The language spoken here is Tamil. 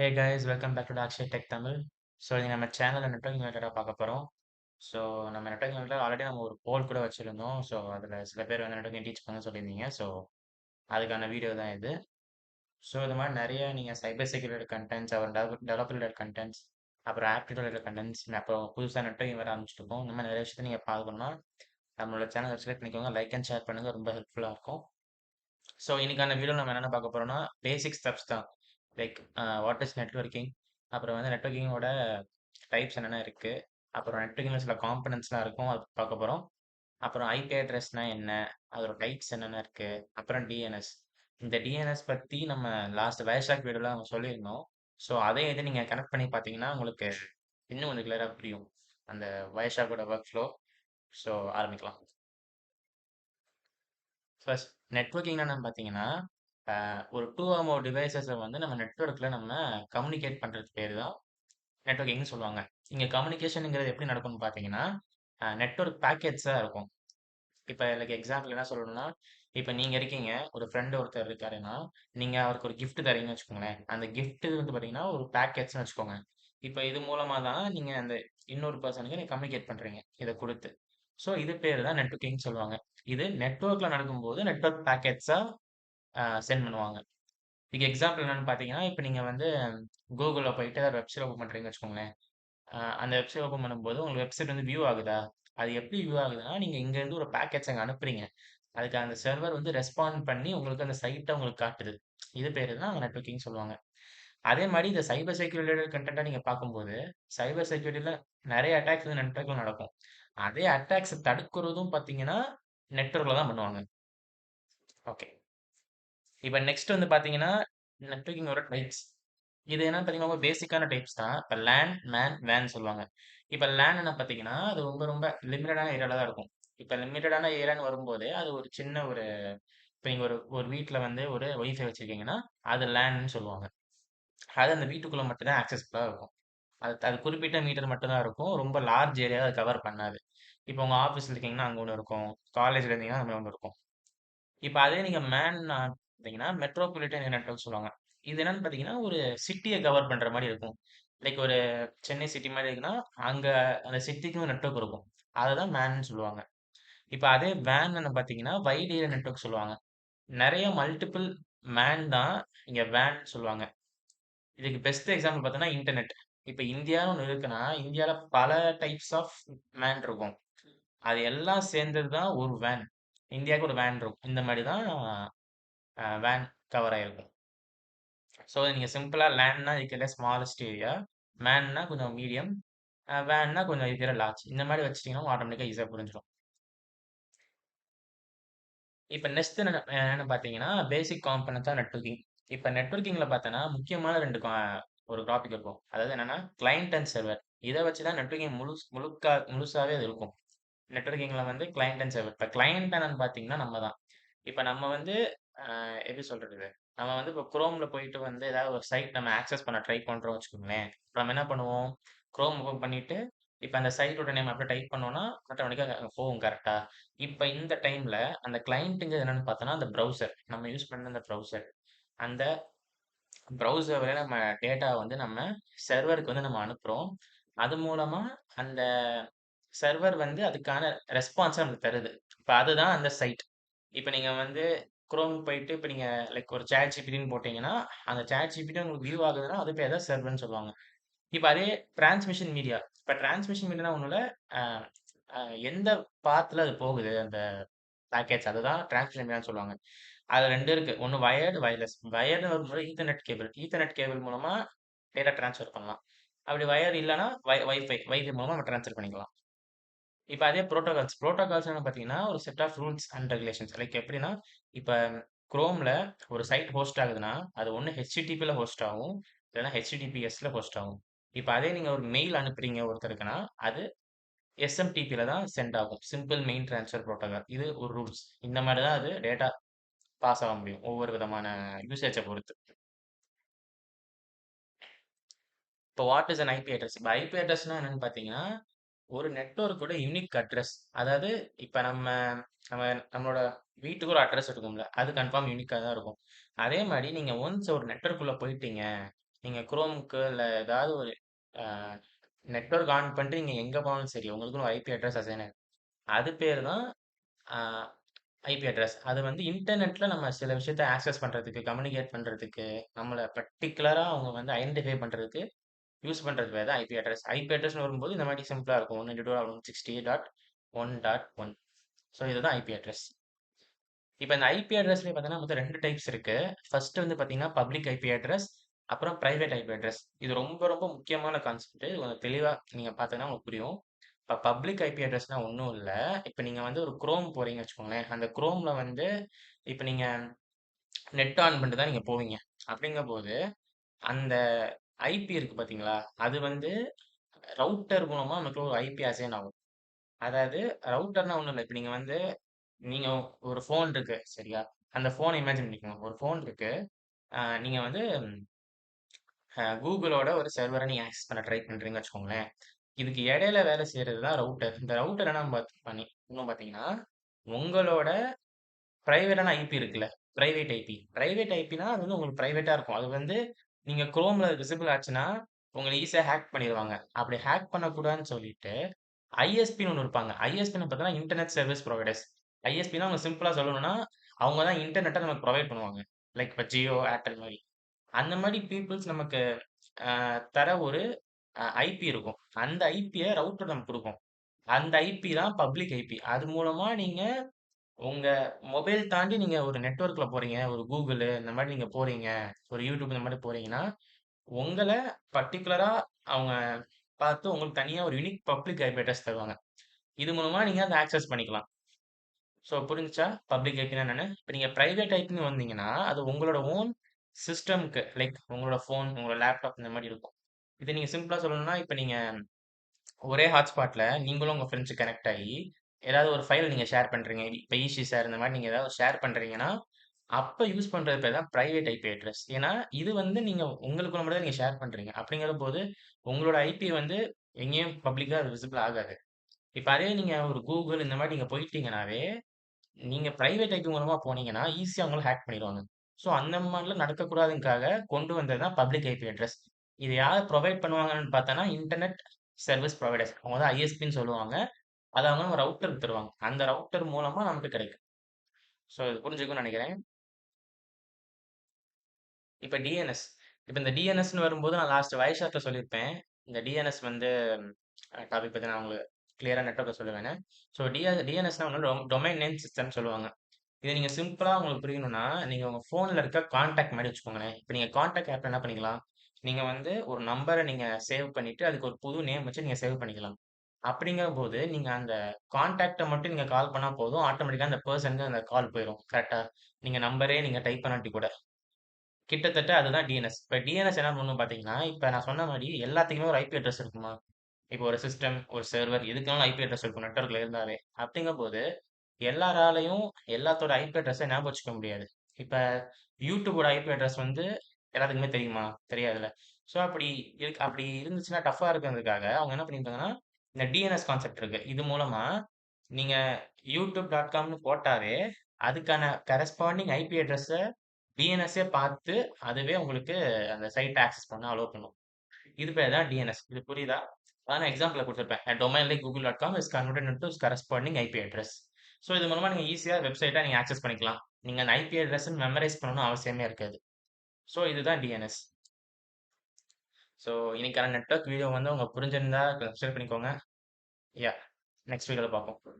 Hey guys, welcome back to Akshay tech Tamil. So இது நம்ம சேனலில் நெட்வொர்க் ரிலேட்டடாக பார்க்க போகிறோம். ஸோ நம்ம நெட்வொர்க் ரிலேட்டட் ஆல்ரெடி நம்ம ஒரு போல் கூட வச்சுருந்தோம். ஸோ அதில் சில பேர் வந்து நெட்வொர்க்கிங் டீச் பண்ண சொல்லியிருந்தீங்க. ஸோ அதுக்கான வீடியோ தான் இது. ஸோ இது மாதிரி நிறைய நீங்கள் சைபர் செக்யூரிட்டி கண்டென்ட்ஸ், அப்புறம் டெவலப்பர் ரிலேட்டட் கண்டென்ட்ஸ், அப்புறம் ஆப்டிடியூட் ரிலேட்டட் கண்டென்ட்ஸ், அப்புறம் புதுசாக நெட்வொர்க்கிங் வர ஆரம்பிச்சிருக்கோம். இந்த மாதிரி நிறைய விஷயத்தை நீங்கள் பார்க்கணும்னா நம்மளோட சேனலை செலக்ட் பண்ணிக்கோங்க. லைக் அண்ட் ஷேர் பண்ணுங்கள், ரொம்ப ஹெல்ப்ஃபுல்லாக இருக்கும். ஸோ இன்னைக்கான வீடியோ நம்ம என்னென்ன பார்க்க போகிறோம்னா பேசிக் ஸ்டெப்ஸ் தான். லைக் வாட் இஸ் நெட்வொர்க்கிங், அப்புறம் வந்து நெட்வொர்க்கிங்கோட டைப்ஸ் என்னென்ன இருக்குது, அப்புறம் நெட்வொர்க்கிங்கில் சில காம்பனன்ட்ஸ்லாம் இருக்கும், அது பார்க்க போகிறோம். அப்புறம் ஐபி அட்ரஸ்னா என்ன, அதோட டைப்ஸ் என்னென்ன இருக்குது, அப்புறம் டிஎன்எஸ். இந்த டிஎன்எஸ் பற்றி நம்ம லாஸ்ட் வயசாக் வீடியோவில் நம்ம சொல்லியிருந்தோம். ஸோ அதே இது நீங்கள் கனெக்ட் பண்ணி பார்த்தீங்கன்னா உங்களுக்கு இன்னும் கொஞ்சம் கிளியராக புரியும் அந்த வயசாக்கோட ஒர்க் ஃப்ளோ. ஸோ ஆரம்பிக்கலாம். ஃபர்ஸ்ட் நெட்வொர்க்கிங் என்னன்னு பார்த்தீங்கன்னா, ஒரு 2 ஆர் மோர் டிவைஸஸை வந்து நம்ம நெட்வொர்க்கில் நம்ம கம்யூனிகேட் பண்ணுறது பேர் தான் நெட்வொர்க்கிங்னு சொல்லுவாங்க. இங்கே கம்யூனிகேஷனுங்கிறது எப்படி நடக்கும்னு பார்த்தீங்கன்னா, நெட்வொர்க் பேக்கெட்ஸாக இருக்கும். இப்போ லைக் எக்ஸாம்பிள் என்ன சொல்லணும்னா, இப்போ நீங்கள் இருக்கீங்க, ஒரு ஃப்ரெண்டு ஒருத்தர் இருக்காருன்னா, நீங்கள் அவருக்கு ஒரு gift தரீங்கன்னு வச்சுக்கோங்களேன். அந்த gift வந்து பார்த்தீங்கன்னா ஒரு பேக்கெட்ஸ்னு வச்சுக்கோங்க. இப்போ இது மூலமாக தான் நீங்கள் அந்த இன்னொரு பர்சனுக்கு நீங்கள் கம்யூனிகேட் பண்ணுறீங்க இதை கொடுத்து. ஸோ இது பேர் தான் நெட்வொர்க்கிங் சொல்லுவாங்க. இது நெட்வொர்க்கில் நடக்கும்போது நெட்வொர்க் பேக்கெட்ஸாக சென்ட் பண்ணுவாங்க. இதுக்கு எக்ஸாம்பிள் என்னன்னு பார்த்தீங்கன்னா, இப்போ நீங்க வந்து Googleல போயிட்டு ஒரு வெப்சைட் ஓப்பன் பண்றீங்கன்னு வச்சுக்கோங்களேன். அந்த வெப்சைட் ஓப்பன் பண்ணும்போது உங்களுக்கு வெப்சைட் வந்து வியூ ஆகுதா? அது எப்படி வியூ ஆகுதுன்னா, நீங்க இங்கேருந்து ஒரு பேக்கெட்ஸ் அங்க அனுப்புறீங்க. அதுக்கு அந்த சர்வர் வந்து ரெஸ்பாண்ட் பண்ணி உங்களுக்கு அந்த சைட்ட உங்களுக்கு காட்டுது. இது பேரு தான் நெட்வொர்க்கிங்ன்னு சொல்லுவாங்க. அதே மாரி இந்த சைபர் செக்யூரிட்டி ரிலேட்டட் கன்டென்ட்டா நீங்க பார்க்கும்போது, சைபர் செக்யூரிட்டில நெறைய அட்டாக்ஸ் வந்து நெட்வொர்க்ல நடக்கும். அதே அட்டாக்ஸ தடுக்கிறதும் பார்த்தீங்கன்னா, நெட்வொர்க்ல தான் பண்ணுவாங்க. ஓகே. இப்ப நெக்ஸ்ட் வந்து பார்த்தீங்கன்னா, நெட்வொர்க்கிங்கோட டைப்ஸ். இது என்னன்னு பார்த்தீங்கன்னா, ரொம்ப பேசிக்கான டைப்ஸ் தான். இப்ப லேன், மேன், வேன் சொல்லுவாங்க. இப்ப லேன் என்ன பார்த்தீங்கன்னா, அது ரொம்ப ரொம்ப லிமிட்டடான ஏரியால தான் இருக்கும். இப்ப லிமிட்டடான ஏரியான்னு வரும்போது, அது ஒரு சின்ன ஒரு இப்ப நீங்க ஒரு ஒரு வீட்ல வந்து ஒரு வைஃபை வச்சிருக்கீங்கன்னா, அது லேன்னு சொல்லுவாங்க. அது அந்த வீட்டுக்குள்ள மட்டும் தான் ஆக்சஸபிளா இருக்கும். அது அது குறிப்பிட்ட மீட்டர் மட்டும் தான் இருக்கும். ரொம்ப லார்ஜ் ஏரியாவ அது கவர் பண்ணாது. இப்ப உங்க ஆஃபீஸ்ல இருக்கீங்கன்னா, அங்க ஒண்ணு இருக்கும். காலேஜ்ல இருந்தீங்கன்னா, அங்க ஒண்ணு இருக்கும். இப்ப அதே நீங்க மேன் பார்த்தீங்கன்னா, மெட்ரோபாலிட்டன் நெட்வொர்க் சொல்லுவாங்க. இது என்னன்னு பார்த்தீங்கன்னா, ஒரு சிட்டிய கவர் பண்ற மாரி இருக்கும். லைக் ஒரு சென்னை சிட்டி மாரி இருக்குன்னா, அங்க அந்த சிட்டிக்கு ஒரு நெட்வொர்க் இருக்கும். அததான் மேன்னு சொல்லுவாங்க. இப்ப அதே வேன் பார்த்தீங்கன்னா, வைட் ஏரியா நெட்வொர்க் சொல்லுவாங்க. நெறைய மல்டிபிள் மேன் தான் இங்க வேன் சொல்லுவாங்க. இதுக்கு பெஸ்ட் எக்ஸாம்பிள் பார்த்தோம்னா, இன்டர்நெட். இப்ப இந்தியான்னு ஒண்ணு இருக்குன்னா, இந்தியால பல டைப்ஸ் ஆஃப் மேன் இருக்கும். அது எல்லாம் சேர்ந்தது தான் ஒரு வேன். இந்தியாவுக்கு ஒரு வேன் இருக்கும். இந்த மாரி தான் வேன் கவர் ஆயிருக்கும். ஸோ நீங்க சிம்பிளா லேண்ட்னா இருக்கிறதுல ஸ்மாலஸ்ட் ஏரியா, மேன்னா கொஞ்சம் மீடியம், வேன்னா கொஞ்சம் இருக்கிற லார்ஜ். இந்த மாரி வச்சுட்டீங்கன்னா ஆட்டோமேட்டிக்கா ஈஸியா புரிஞ்சிடும். இப்ப நெக்ஸ்ட் என்னன்னு பார்த்தீங்கன்னா, பேசிக் காம்போனன்ட்ஸ் ஆஃப் நெட்வொர்க்கிங். இப்ப நெட்வொர்க்கிங்ல பார்த்தோன்னா, முக்கியமான 2 ஒரு டாபிக் இருக்கும். அதாவது என்னன்னா, கிளையன்ட் அண்ட் சர்வர். இத வச்சு தான் நெட்வொர்க்கிங் முழுசாவே அது இருக்கும். நெட்வொர்க்கிங்ல வந்து கிளையன்ட் அண்ட் சர்வர். இப்ப கிளையன்ட் என்னன்னு பார்த்தீங்கன்னா, நம்ம தான். இப்ப நம்ம வந்து எப்படி சொல்றது இது? நம்ம வந்து இப்போ குரோம்ல போயிட்டு வந்து ஏதாவது ஒரு சைட் நம்ம ஆக்சஸ் பண்ண ட்ரை பண்றோம் வச்சுக்கோங்களேன். இப்ப நம்ம என்ன பண்ணுவோம்? குரோம் ஓப்பன் பண்ணிட்டு, இப்ப அந்த சைட்டோட நேம் அப்படியே டைப் பண்ணோம்னா, ஆட்டோமேட்டிக்கா அங்க போகும் கரெக்ட்டா? இப்ப இந்த டைம்ல அந்த கிளையண்ட்ங்கிறது என்னன்னு பார்த்தோம்னா, அந்த ப்ரௌசர். நம்ம யூஸ் பண்ண அந்த ப்ரௌசர். அந்த ப்ரௌசர் வழியா நம்ம டேட்டா வந்து நம்ம சர்வருக்கு வந்து நம்ம அனுப்புறோம். அது மூலமா அந்த சர்வர் வந்து அதுக்கான ரெஸ்பான்ஸ நமக்கு தருது. இப்ப அதுதான் அந்த சைட். இப்ப நீங்க வந்து குரோம் போயிட்டு இப்ப நீங்க லைக் ஒரு சாட் ஜிபிடின்னு போட்டீங்கன்னா, அந்த சாட் ஜிபிடி உங்களுக்கு வியூ ஆகுதுன்னா, அது பேர் தான் சர்வர்ன்னு சொல்லுவாங்க. இப்ப அதே டிரான்ஸ்மிஷன் மீடியா. இப்ப டிரான்ஸ்மிஷன் மீடியான்னா ஒண்ணும் இல்ல. அ அ எந்த பாத்ல அது போகுது அந்த பேக்கெட்ஸ் அதுதான் டிரான்ஸ்மிஷன் மீடியான்னு சொல்லுவாங்க. அதுல 2 இருக்கு. ஒண்ணு வயர்டு, வயர்லெஸ். வயர்டுன்னு வரும்போது ஈத்தர்நெட் கேபிள். ஈத்தர்நெட் கேபிள் மூலமா டேட்டா ட்ரான்ஸ்ஃபர் பண்ணலாம். அப்படி வயர் இல்லன்னா வைஃபை. வைஃபை மூலமா நம்ம ட்ரான்ஸ்ஃபர் பண்ணிக்கலாம். இப்ப அதே புரோட்டோகால்ஸ். புரோட்டோகால்ஸ் என்ன பார்த்தீங்கன்னா, ஒரு set of rules and regulations. Like எப்படின்னா, இப்ப குரோம்ல ஒரு சைட் ஹோஸ்ட் ஆகுதுன்னா, அது ஒண்ணு HTTPல ஹோஸ்ட் ஆகும். இல்லன்னா HTTPSல ஹோஸ்ட் ஆகும். இப்ப அதே நீங்க ஒரு மெயில் அனுப்புறீங்க ஒருத்தருக்குன்னா, அது SMTPல தான் சென்ட் ஆகும். Simple mail transfer protocol. இது ஒரு ரூல்ஸ். இந்த மாரி தான் அது டேட்டா பாஸ் ஆக முடியும். ஒவ்வொரு விதமான யூசேஜ பொறுத்து. இப்போ what is an IP address? இப்ப ஐபி அட்ரஸ்னா என்னன்னு பார்த்தீங்கன்னா, ஒரு நெட்வொர்க்கோட யூனிக் அட்ரஸ். அதாவது இப்ப நம்ம நம்மளோட வீட்டுக்கு ஒரு அட்ரஸ் இருக்கும்ல. அது கன்ஃபார்ம் யூனிக்கா தான் இருக்கும். அதே மாரி நீங்க ஒன்ஸ் ஒரு நெட்வொர்க்குள்ள போயிட்டீங்க. நீங்க குரோம்க்கு இல்ல ஏதாவது ஒரு அ நெட்வொர்க் ஆன் பண்ணிட்டு நீங்க எங்க போனாலும் சரி, உங்களுக்குன்னு ஒரு ஐபி அட்ரஸ் அசைன் ஆயிரும். அது பேரு தான் அ ஐபி அட்ரஸ். அது வந்து இன்டர்நெட்ல நம்ம சில விஷயத்த ஆக்சஸ் பண்றதுக்கு, கம்யூனிகேட் பண்றதுக்கு, நம்மள பர்ட்டிகுலரா அவங்க வந்து ஐடென்டிஃபை பண்றதுக்கு யூஸ் பண்றது பேர் தான் ஐபி அட்ரஸ். ஐபி அட்ரஸ்ன்னு வரும்போது இந்த மாரி சிம்பிளா இருக்கும். 192.168.1.1. ஸோ இதுதான் ஐபி அட்ரஸ். இப்ப இந்த ஐபி அட்ரஸ்லயே பார்த்தீங்கன்னா, மொத்தம் 2 டைப்ஸ் இருக்கு. ஃபர்ஸ்ட் வந்து பார்த்தீங்கன்னா, பப்ளிக் ஐபி அட்ரஸ், அப்புறம் பிரைவேட் ஐபி அட்ரஸ். இது ரொம்ப ரொம்ப முக்கியமான கான்செப்ட். கொஞ்சம் தெளிவா நீங்க பார்த்தீங்கன்னா உங்களுக்கு புரியும். இப்ப பப்ளிக் ஐபி அட்ரஸ்னா ஒண்ணும் இல்ல. இப்ப நீங்க வந்து ஒரு குரோம் போறீங்கன்னு வச்சுக்கோங்களேன். அந்த குரோம்ல வந்து இப்ப நீங்க நெட் ஆன் பண்ணிட்டு தான் நீங்க போவீங்க. அப்படிங்கும்போது, அந்த ஐபி இருக்கு பார்த்தீங்களா? அது வந்து ரவுட்டர் மூலமா நமக்கு ஒரு ஐபி அசைன் ஆகும். அதாவது ரவுட்டர்னா ஒண்ணும் இல்ல. இப்ப நீங்க வந்து நீங்க ஒரு ஃபோன் இருக்கு சரியா? அந்த ஃபோன இமேஜின் பண்ணிக்கோங்க. ஒரு ஃபோன் இருக்கு. நீங்க வந்து கூகுளோட ஒரு சர்வர நீங்க ஆக்சஸ் பண்ண ட்ரை பண்றீங்கன்னு வச்சுக்கோங்களேன். இதுக்கு இடையில வேலை செய்றது தான் ரவுட்டர். இந்த ரவுட்டர் என்ன பண்ணும் பார்த்தீங்கன்னா, உங்களோட பிரைவேட்டான ஐபி இருக்குல்ல, பிரைவேட் ஐபி. பிரைவேட் ஐபினா அது வந்து உங்களுக்கு பிரைவேட்டா இருக்கும். அது வந்து நீங்க குரோம்ல விசிபிள் ஆச்சுன்னா, உங்கள ஈஸியா ஹேக் பண்ணிருவாங்க. அப்படி ஹேக் பண்ணக்கூடாதுன்னு சொல்லிட்டு ஐஎஸ்பின்னு ஒண்ணு இருப்பாங்க. ஐஎஸ்பின்னு பார்த்தீங்கன்னா, இன்டர்நெட் சர்வீஸ் புரொவைடர்ஸ். ஐஎஸ்பின்னா அவங்க சிம்பிளா சொல்லணும்னா, அவங்க தான் இன்டர்நெட்ட நமக்கு புரொவைட் பண்ணுவாங்க. லைக் இப்ப ஜியோ, ஏர்டெல் மாரி. அந்த மாரி பீப்பிள்ஸ் நமக்கு தர ஒரு ஐபி இருக்கும். அந்த ஐபிய ரவுட்டர் நமக்கு குடுக்கும். அந்த ஐபி தான் பப்ளிக் ஐபி. அது மூலமா நீங்க உங்க மொபைல் தாண்டி நீங்க ஒரு நெட்வொர்க்ல போறீங்க. ஒரு Google இந்த மாரி நீங்க போறீங்க. ஒரு YouTube இந்த மாரி போறீங்கன்னா, உங்கள பர்ட்டிகுலரா அவங்க பார்த்து உங்களுக்கு தனியா ஒரு யூனிக் பப்ளிக் ஐபி அட்ரஸ் தருவாங்க. இது மூலமா நீங்க அத ஆக்சஸ் பண்ணிக்கலாம். ஸோ புரிஞ்சுச்சா? பப்ளிக் ஐபின்னா என்னன்னு? இப்ப நீங்க பிரைவேட் ஐபின்னு வந்தீங்கன்னா, அது உங்களோட ஓன் சிஸ்டம்க்கு லைக் உங்களோட ஃபோன், உங்களோட லேப்டாப் இந்த மாரி இருக்கும். இத நீங்க சிம்பிளா சொல்லணும்னா, இப்ப நீங்க ஒரே ஹாட்ஸ்பாட்ல நீங்களும் உங்க ஃப்ரெண்ட்ஸ் கனெக்ட் ஆயி, ஏதாவது ஒரு ஃபைல் நீங்க ஷேர் பண்றீங்க. இப்ப ஈஸி ஷேர் இந்த மாரி நீங்க ஏதாவது ஷேர் பண்றீங்கன்னா, அப்ப யூஸ் பண்றது பேர் தான் பிரைவேட் ஐபி அட்ரஸ். ஏன்னா, இது வந்து நீங்க உங்களுக்குள்ள மட்டும் தான் நீங்க ஷேர் பண்றீங்க. அப்படிங்கிறபோது, உங்களோட ஐபி வந்து எங்கேயும் பப்ளிக்கா விசிபிள் ஆகாது. இப்ப அதே நீங்க ஒரு Google இந்த மாரி நீங்க போயிட்டீங்கன்னாவே, நீங்க பிரைவேட் ஐபி மூலமா போனீங்கன்னா, ஈஸியா உங்கள ஹேக் பண்ணிருவாங்க. ஸோ அந்த மாரிலாம் நடக்கக்கூடாதுங்காக கொண்டு வந்தது தான் பப்ளிக் ஐபி அட்ரஸ். இது யார் புரொவைட் பண்ணுவாங்கன்னு பார்த்தோன்னா, இன்டர்நெட் சர்வீஸ் புரொவைடர்ஸ். அவங்க தான் ஐஎஸ்பின்னு சொல்லுவாங்க. அத அவங்க நம்ம ரவுட்டருக்கு தருவாங்க. அந்த ரவுட்டர் மூலமா நமக்கு கிடைக்கும். ஸோ இது புரிஞ்சுக்கும்னு நெனைக்கிறேன். இப்ப டிஎன்எஸ். இப்ப இந்த டிஎன்எஸ்ன்னு வரும்போது நான் லாஸ்ட் வயசாட்ல சொல்லியிருப்பேன். இந்த டிஎன்எஸ் வந்து டாபிக் பத்தி நான் உங்களுக்கு கிளியரா நெட்வொர்க்ல சொல்லுவேன்னு. ஸோ டிஎன்எஸ்னா வந்து டொமைன் நேம் சிஸ்டம்னு சொல்லுவாங்க. இத நீங்க சிம்பிளா உங்களுக்கு புரியணும்னா, நீங்க உங்க ஃபோன்ல இருக்க கான்டாக்ட் மாரி வச்சுக்கோங்களேன். இப்ப நீங்க கான்டாக்ட் ஆப்ல என்ன பண்ணிக்கலாம், நீங்க வந்து ஒரு நம்பர நீங்க சேவ் பண்ணிட்டு, அதுக்கு ஒரு புது நேம் வச்சு நீங்க சேவ் பண்ணிக்கலாம். அப்படிங்கம்போது, நீங்க அந்த கான்டாக்ட்ட மட்டும் நீங்க கால் பண்ணா போதும். ஆட்டோமேட்டிக்கா அந்த பெர்சனுக்கு அந்த கால் போயிரும். கரெக்ட்டா? நீங்க நம்பரே நீங்க டைப் பண்ணாட்டி கூட. கிட்டத்தட்ட அதுதான் டிஎன்எஸ். இப்ப டிஎன்எஸ் என்ன பண்ணும் பார்த்தீங்கன்னா, இப்ப நான் சொன்ன மாரி எல்லாத்துக்குமே ஒரு ஐபி அட்ரஸ் இருக்குமா? இப்போ ஒரு சிஸ்டம், ஒரு சர்வர் எதுக்குனாலும் ஐபி அட்ரஸ் இருக்கும் நெட்வொர்க்ல இருந்தாவே. அப்படிங்கம்போது, எல்லாராலயும் எல்லாத்தோட ஐபி அட்ரஸ ஞாபகம் வச்சுக்க முடியாது. இப்ப யூடியூபோட ஐபி அட்ரஸ் வந்து எல்லாத்துக்குமே தெரியுமா? தெரியாதுல்ல. ஸோ அப்படி இருந்துச்சுன்னா டஃப்பா இருக்கிறதுக்காக அவங்க என்ன பண்ணியிருக்காங்கன்னா, இந்த டிஎன்எஸ் கான்செப்ட் இருக்கு. இது மூலமா நீங்க youtube.comனு போட்டாவே, அதுக்கான கரஸ்பாண்டிங் ஐபி அட்ரஸ டிஎன்எஸ்ஸே பார்த்து, அதுவே உங்களுக்கு அந்த சைட்ட ஆக்சஸ் பண்ண அலோவ் பண்ணும். இது பேர் தான் டிஎன்எஸ். இது புரியுதா? அதான் நான் எக்ஸாம்பிள்ல குடுத்திருப்பேன். A domain like google.com is converted into its corresponding IP address. So இது மூலமா நீங்க ஈஸியா வெப்சைட்ட நீங்க ஆக்சஸ் பண்ணிக்கலாம். நீங்க அந்த ஐபி அட்ரஸ்ன்னு மெமரைஸ் பண்ணணும்னு அவசியமே இருக்காது. ஸோ இதுதான் டிஎன்எஸ். ஸோ இன்னைக்கான நெட்வொர்க் வீடியோ வந்து உங்களுக்கு புரிஞ்சிருந்தா சப்ஸ்கிரைப் பண்ணிக்கோங்க. யாஹ்! நெக்ஸ்ட் வீடியோல பார்ப்போம்.